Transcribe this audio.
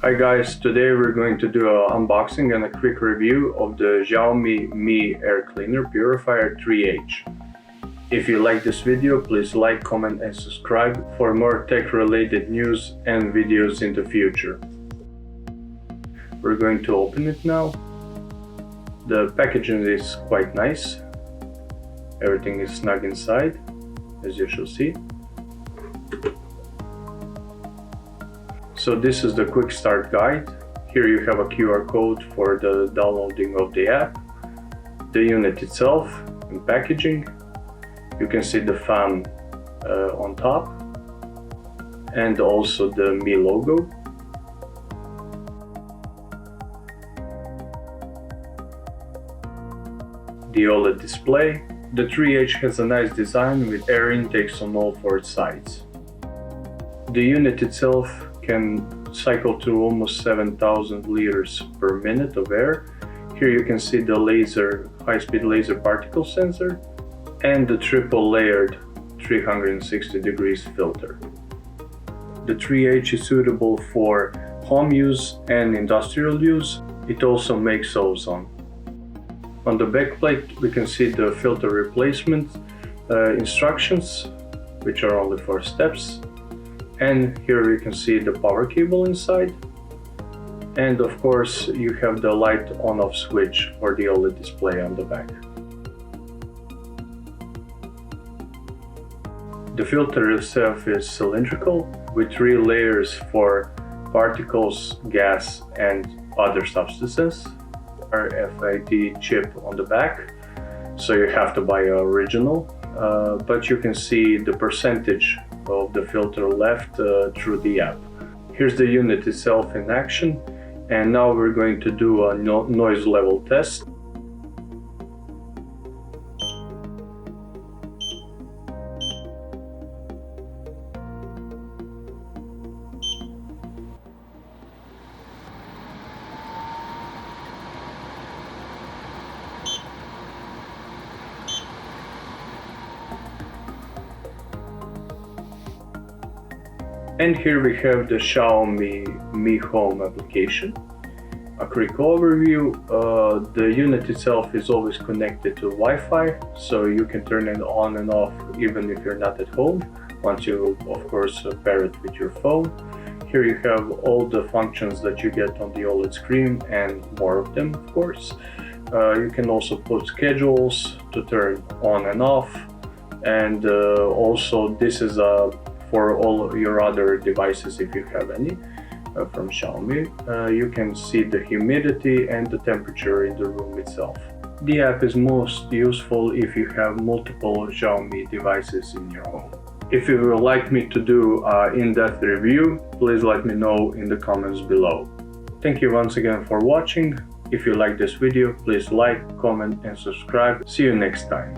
Hi guys, today we're going to do an unboxing and a quick review of the Xiaomi Mi Air Purifier 3H. If you like this video, please like, comment and subscribe for more tech related news and videos in the future. We're going to open it now. The packaging is quite nice. Everything is snug inside, as you shall see. So this is the quick start guide. Here you have a QR code for the downloading of the app, the unit itself and packaging. You can see the fan on top and also the Mi logo. The OLED display. The 3H has a nice design with air intakes on all four sides. The unit itself can cycle through almost 7,000 liters per minute of air. Here you can see the high-speed laser particle sensor and the triple layered 360 degrees filter. The 3H is suitable for home use and industrial use. It also makes ozone. On the back plate we can see the filter replacement instructions, which are only 4 steps. And here you can see the power cable inside, and of course you have the light on-off switch for the OLED display on the back. The filter itself is cylindrical with 3 layers for particles, gas and other substances. RFID chip on the back, so you have to buy an original, but you can see the percentage of the filter left through the app. Here's the unit itself in action, and now we're going to do a noise level test. And here we have the Xiaomi Mi Home application. A quick overview. The unit itself is always connected to Wi-Fi, so you can turn it on and off even if you're not at home, once you of course pair it with your phone. Here you have all the functions that you get on the OLED screen and more of them, of course. You can also put schedules to turn on and off, and also this is for all your other devices, if you have any from Xiaomi. You can see the humidity and the temperature in the room itself. The app is most useful if you have multiple Xiaomi devices in your home. If you would like me to do an in-depth review, please let me know in the comments below. Thank you once again for watching. If you like this video, please like, comment and subscribe. See you next time.